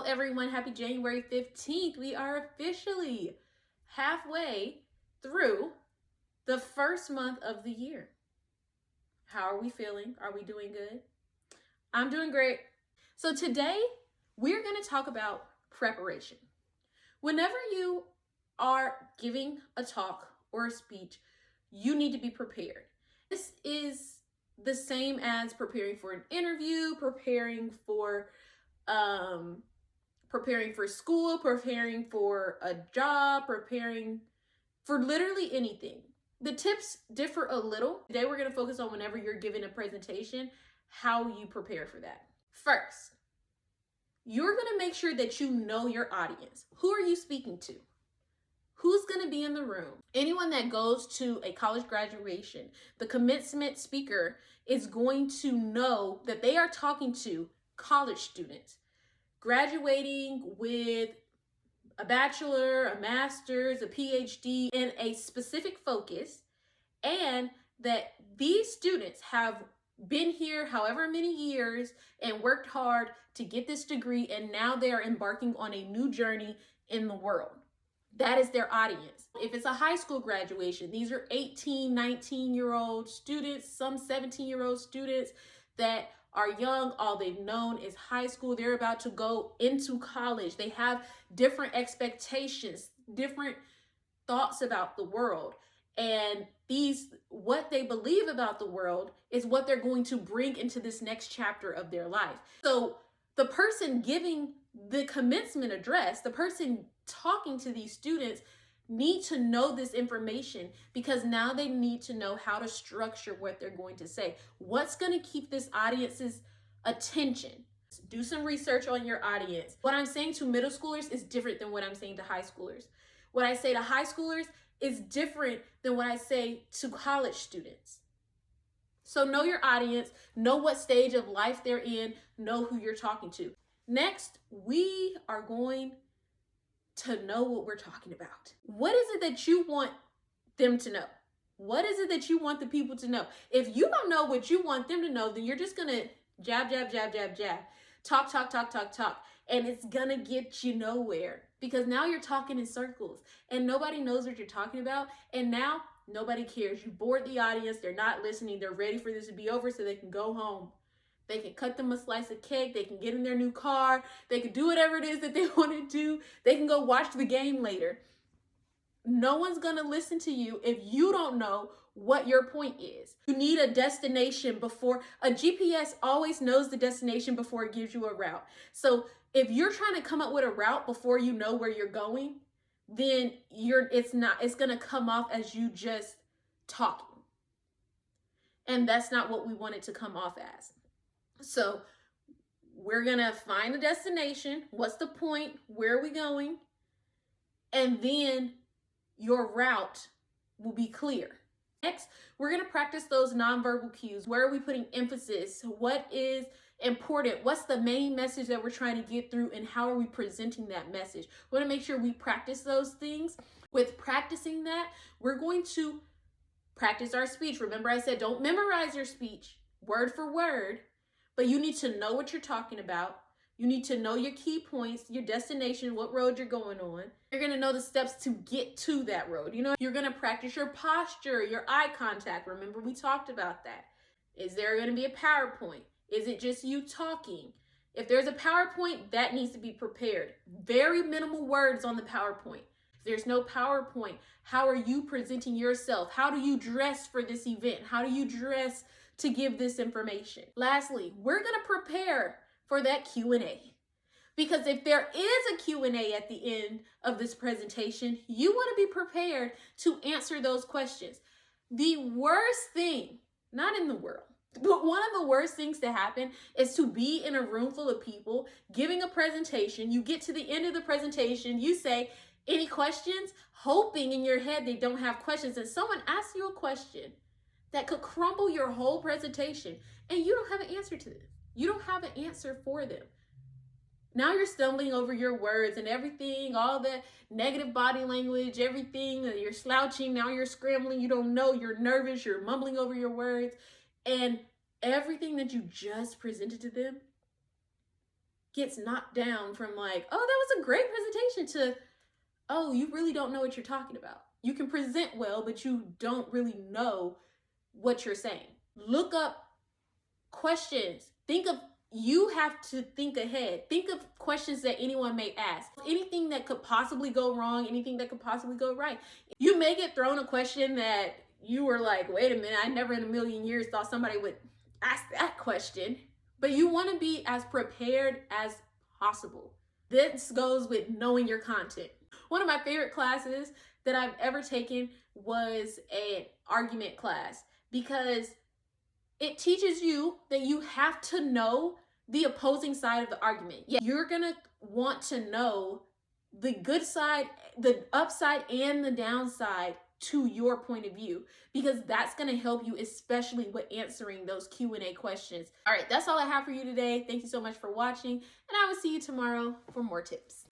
Hello everyone, happy January 15th. We are officially halfway through the first month of the year. How are we feeling? Are we doing good? I'm doing great. So today we're going to talk about preparation. Whenever you are giving a talk or a speech, you need to be prepared. This is the same as preparing for an interview, preparing for school, preparing for a job, preparing for literally anything. The tips differ a little. Today we're going to focus on whenever you're giving a presentation, how you prepare for that. First, you're going to make sure that you know your audience. Who are you speaking to? Who's going to be in the room? Anyone that goes to a college graduation, the commencement speaker is going to know that they are talking to college students graduating with a bachelor, a master's, a PhD in a specific focus, and that these students have been here however many years and worked hard to get this degree, and now they are embarking on a new journey in the world. That is their audience. If it's a high school graduation, these are 18, 19-year-old students, some 17-year-old students that are young. All they've known is high school. They're about to go into college. They have different expectations, different thoughts about the world. And what they believe about the world is what they're going to bring into this next chapter of their life. So the person giving the commencement address, the person talking to these students, need to know this information, because now they need to know how to structure what they're going to say. What's going to keep this audience's attention? Do some research on your audience. What I'm saying to middle schoolers is different than what I'm saying to high schoolers. What I say to high schoolers is different than what I say to college students. So know your audience, know what stage of life they're in, know who you're talking to. Next, we are going to know what we're talking about. What is it that you want them to know? What is it that you want the people to know? If you don't know what you want them to know, then you're just gonna jab, jab, jab, jab, jab, talk, talk, talk, talk, talk, and it's gonna get you nowhere, because now you're talking in circles and nobody knows what you're talking about, and now nobody cares. You bored the audience, they're not listening, they're ready for this to be over so they can go home. They can cut them a slice of cake. They can get in their new car. They can do whatever it is that they want to do. They can go watch the game later. No one's going to listen to you if you don't know what your point is. You need a destination before. A GPS always knows the destination before it gives you a route. So if you're trying to come up with a route before you know where you're going, then it's going to come off as you just talking. And that's not what we want it to come off as. So we're going to find the destination. What's the point? Where are we going? And then your route will be clear. Next, we're going to practice those nonverbal cues. Where are we putting emphasis? What is important? What's the main message that we're trying to get through, and how are we presenting that message? We want to make sure we practice those things. With practicing that, we're going to practice our speech. Remember, I said don't memorize your speech word for word, but you need to know what you're talking about. You need to know your key points, your destination, what road you're going on. You're going to know the steps to get to that road. You're going to practice your posture, your eye contact. Remember, we talked about that. Is there going to be a PowerPoint? Is it just you talking? If there's a PowerPoint, that needs to be prepared. Very minimal words on the PowerPoint. If there's no PowerPoint, how are you presenting yourself? How do you dress for this event? How do you dress to give this information? Lastly, we're going to prepare for that Q&A. Because if there is a Q&A at the end of this presentation, you want to be prepared to answer those questions. The worst thing, not in the world, but one of the worst things to happen is to be in a room full of people giving a presentation. You get to the end of the presentation, you say, any questions? Hoping in your head they don't have questions, and someone asks you a question that could crumble your whole presentation, and you don't have an answer to them. You don't have an answer for them. Now you're stumbling over your words and everything, all the negative body language, everything, you're slouching, now you're scrambling, you don't know, you're nervous, you're mumbling over your words, and everything that you just presented to them gets knocked down from like, oh, that was a great presentation, to, oh, you really don't know what you're talking about. You can present well, but you don't really know what you're saying. Look up questions. You have to think ahead. Think of questions that anyone may ask. Anything that could possibly go wrong, anything that could possibly go right. You may get thrown a question that you were like, wait a minute, I never in a million years thought somebody would ask that question. But you want to be as prepared as possible. This goes with knowing your content. One of my favorite classes that I've ever taken was an argument class, because it teaches you that you have to know the opposing side of the argument. Yeah, you're gonna want to know the good side, the upside, and the downside to your point of view, because that's going to help you, especially with answering those Q&A questions. All right, that's all I have for you today. Thank you so much for watching, and I will see you tomorrow for more tips.